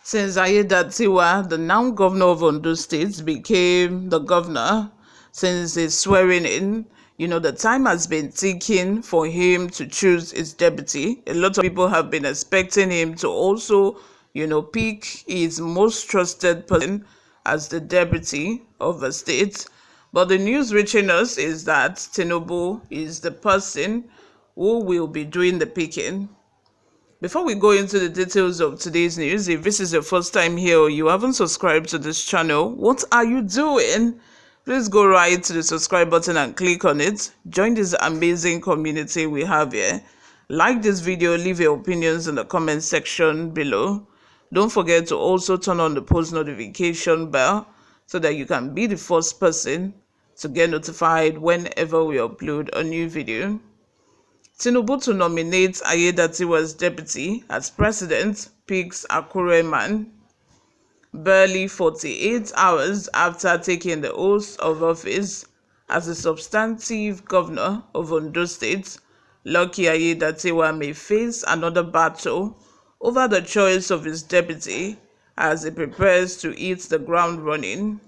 Since Aiyedatiwa, the now governor of Ondo State, became the governor since his swearing in, the time has been ticking for him to choose his deputy. A lot of people have been expecting him to also, pick his most trusted person as the deputy of the state. But the news reaching us is that Tinubu is the person who will be doing the picking. Before we go into the details of today's news, if this is your first time here or you haven't subscribed to this channel, what are you doing? Please go right to the subscribe button and click on it. Join this amazing community we have here. Like this video, leave your opinions in the comment section below. Don't forget to also turn on the post notification bell so that you can be the first person to get notified whenever we upload a new video. Tinubu to nominate Aiyedatiwa'S deputy as president picks Akure man. Barely 48 hours after taking the oath of office as the substantive governor of Ondo State, Lucky Aiyedatiwa may face another battle over the choice of his deputy as he prepares to hit the ground running.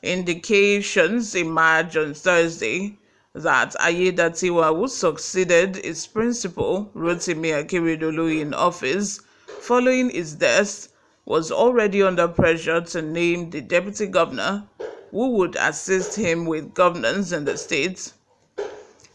Indications emerged on Thursday that Aiyedatiwa, who succeeded his principal Rotimi Akeredolu in office following his death, was already under pressure to name the deputy governor who would assist him with governance in the state.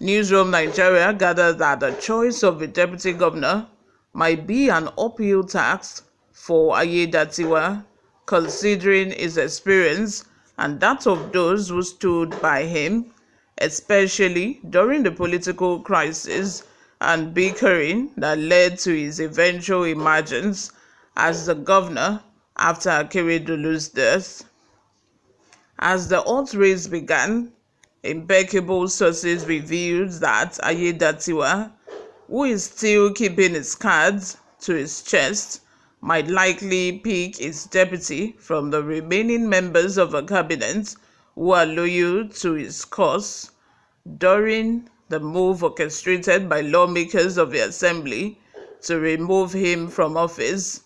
Newsroom Nigeria gathered that the choice of a deputy governor might be an uphill task for Aiyedatiwa, considering his experience and that of those who stood by him, especially during the political crisis and bickering that led to his eventual emergence as the governor after Akeredolu's death. As the hot race began, impeccable sources revealed that Aiyedatiwa, who is still keeping his cards to his chest, might likely pick his deputy from the remaining members of a cabinet who are loyal to his cause during the move orchestrated by lawmakers of the assembly to remove him from office.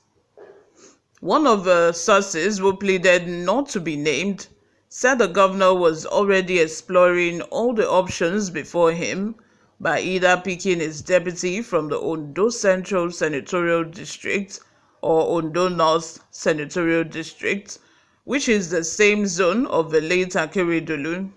One of the sources who pleaded not to be named said the governor was already exploring all the options before him by either picking his deputy from the Ondo Central Senatorial District or Ondo North Senatorial District, which is the same zone of the late Akeredolu.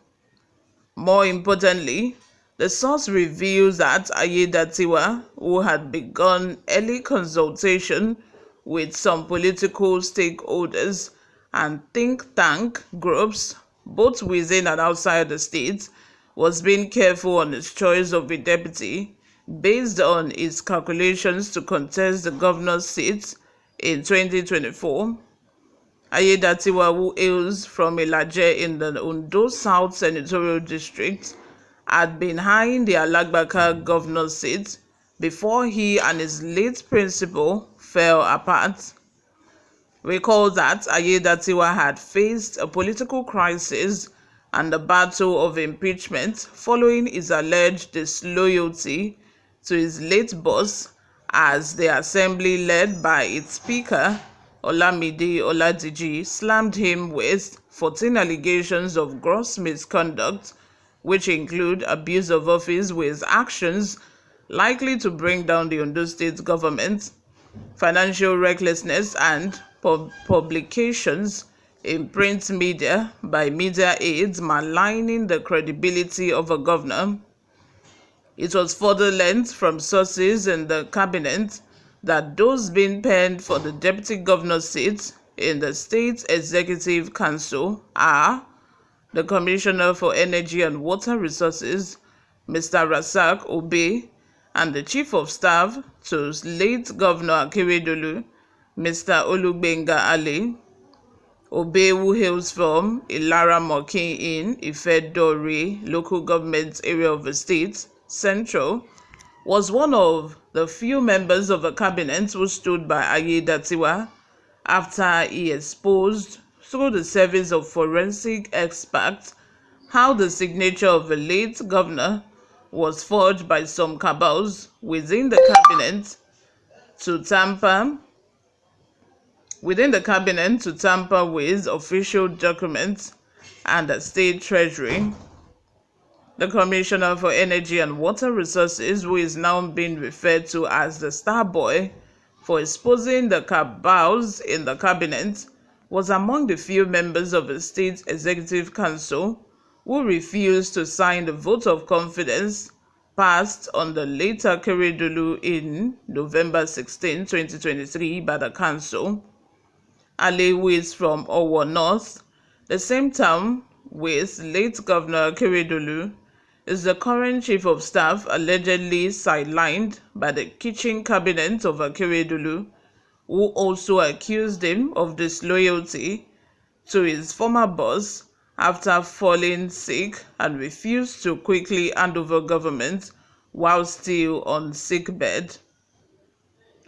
More importantly, the source reveals that Aiyedatiwa, who had begun early consultation with some political stakeholders and think tank groups, both within and outside the state, was being careful on his choice of a deputy based on his calculations to contest the governor's seat in 2024. Aiyedatiwa, who hails from Ilaje in the Ondo South Senatorial District, had been eyeing the Alagbaka governor's seat before he and his late principal fell apart. Recall that Aiyedatiwa had faced a political crisis and a battle of impeachment following his alleged disloyalty to his late boss as the assembly led by its speaker, Olamide Oladiji, slammed him with 14 allegations of gross misconduct, which include abuse of office with actions likely to bring down the Ondo State government, financial recklessness, and publications in print media by media aides maligning the credibility of a governor. It was further learned from sources in the cabinet that those being penned for the deputy governor's seat in the State Executive Council are the Commissioner for Energy and Water Resources, Mr. Rasak Obe, and the Chief of Staff to late Governor Akeredolu, Mr. Olugbenga Ali. Obe, who hails from Ilara Mokin in Ifedore local government area of the state, Central, was one of the few members of the cabinet who stood by Aiyedatiwa after he exposed through the service of forensic experts how the signature of the late governor was forged by some cabals within the cabinet to tamper within the cabinet to tamper with official documents and the state treasury. The Commissioner for Energy and Water Resources, who is now being referred to as the Star Boy for exposing the cabals in the cabinet, was among the few members of the State Executive Council who refused to sign the vote of confidence passed on the late Akure in November 16, 2023 by the council. Ali, who is from Owo North, the same town with late Governor Akure, is the current chief of staff allegedly sidelined by the kitchen cabinet of Akure, who also accused him of disloyalty to his former boss after falling sick and refused to quickly hand over government while still on sickbed.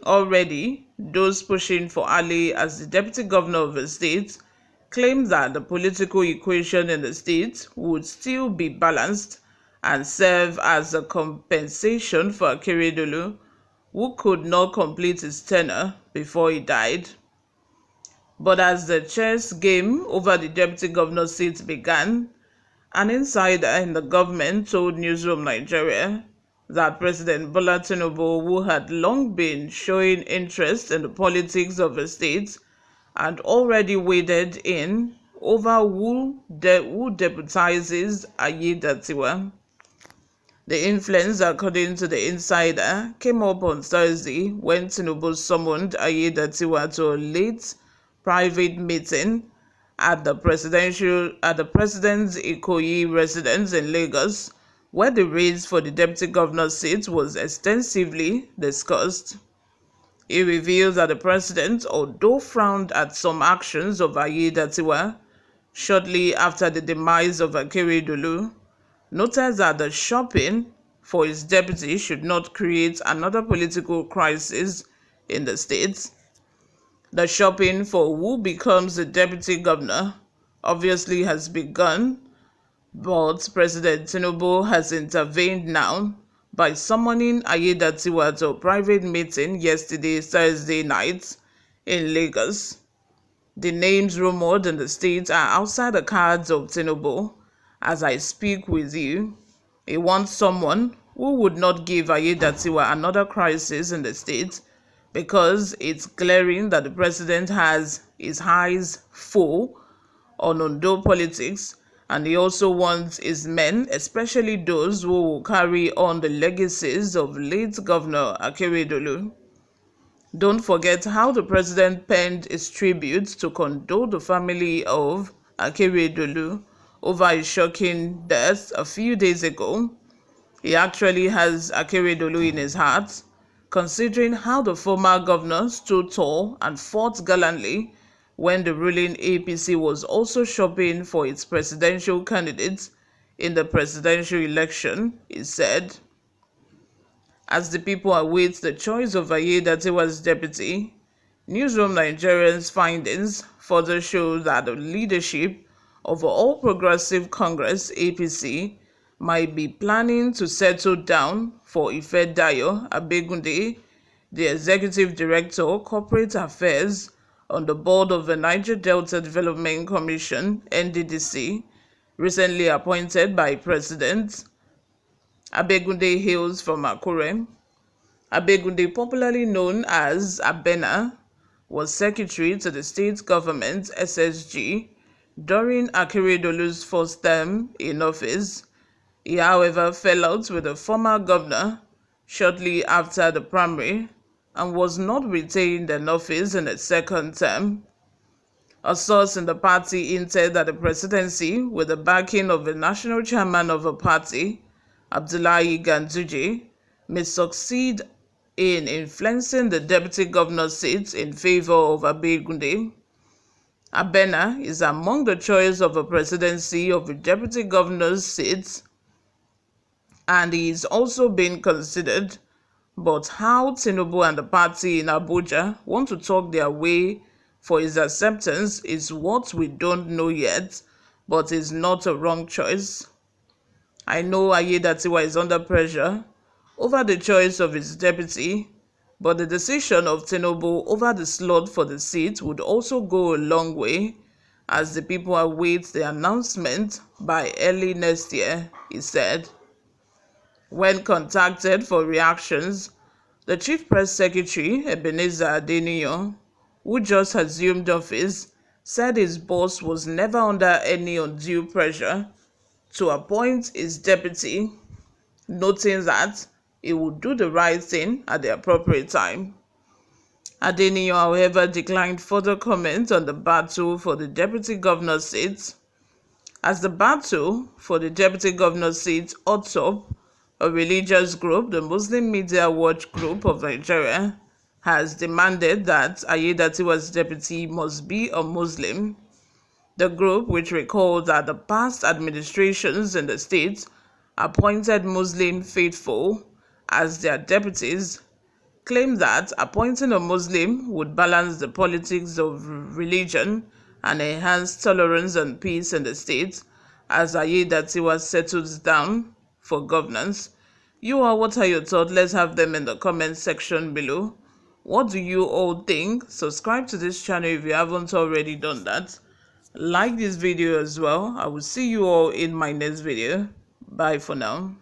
Already, those pushing for Ali as the deputy governor of the state claim that the political equation in the state would still be balanced and serve as a compensation for Akere, who could not complete his tenure before he died. But as the chess game over the deputy governor's seat began, an insider in the government told Newsroom Nigeria that President Bola Tinubu, who had long been showing interest in the politics of the state and already waded in over who deputizes Aiyedatiwa. The influence, according to the insider, came up on Thursday when Tinubu summoned Aiyedatiwa to a late private meeting at the president's Ikoyi residence in Lagos, where the race for the deputy governor's seat was extensively discussed. He revealed that the president, although frowned at some actions of Aiyedatiwa shortly after the demise of Akere, noted that the shopping for his deputy should not create another political crisis in the state. The shopping for who becomes the deputy governor obviously has begun, but President Tinubu has intervened now by summoning Aiyedatiwa to a private meeting yesterday, Thursday night, in Lagos. The names rumored in the state are outside the cards of Tinubu. As I speak with you, he wants someone who would not give Aiyedatiwa another crisis in the state, because it's glaring that the president has his eyes full on Ondo politics, and he also wants his men, especially those who will carry on the legacies of late Governor Akere. Don't forget how the president penned his tribute to condole the family of Akere over his shocking death a few days ago. He actually has Akere in his heart, considering how the former governor stood tall and fought gallantly when the ruling APC was also shopping for its presidential candidates in the presidential election, he said. As the people await the choice of Aiyedatiwa's deputy, Newsroom Nigeria's findings further show that the leadership of All Progressive Congress (APC) might be planning to settle down for Ifedayo Abegunde, the Executive Director, Corporate Affairs, on the board of the Niger Delta Development Commission (NDDC), recently appointed by President. Abegunde hails from Akure. Abegunde, popularly known as Abena, was secretary to the state government (SSG) during Akeredolu's first term in office. He, however, fell out with the former governor shortly after the primary and was not retained in office in its second term. A source in the party hinted that the presidency, with the backing of the national chairman of the party, Abdullahi Ganduje, may succeed in influencing the deputy governor's seat in favor of Abegunde. Abena is among the choice of a presidency of the deputy governor's seat, and he is also being considered. But how Tinubu and the party in Abuja want to talk their way for his acceptance is what we don't know yet, but is not a wrong choice. I know Aiyedatiwa is under pressure over the choice of his deputy, But the decision of Tinubu over the slot for the seat would also go a long way as the people await the announcement by early next year, he said. When contacted for reactions, the Chief Press Secretary, Ebenezer Adeniyi, who just assumed office, said his boss was never under any undue pressure to appoint his deputy, noting that he would do the right thing at the appropriate time. Adeniyi, however, declined further comment on the battle for the deputy governor seat. As the battle for the deputy governor seat odds up, a religious group, the Muslim Media Watch Group of Nigeria, has demanded that Aiyedatiwa'S deputy must be a Muslim. The group, which recalled that the past administrations in the state appointed Muslim faithful as their deputies, claimed that appointing a Muslim would balance the politics of religion and enhance tolerance and peace in the state as Aiyedatiwa settles down for governance. What are your thoughts? Let's have them in the comment section below. What do you all think? Subscribe to this channel if you haven't already done that. Like this video as well. I will see you all in my next video. Bye for now.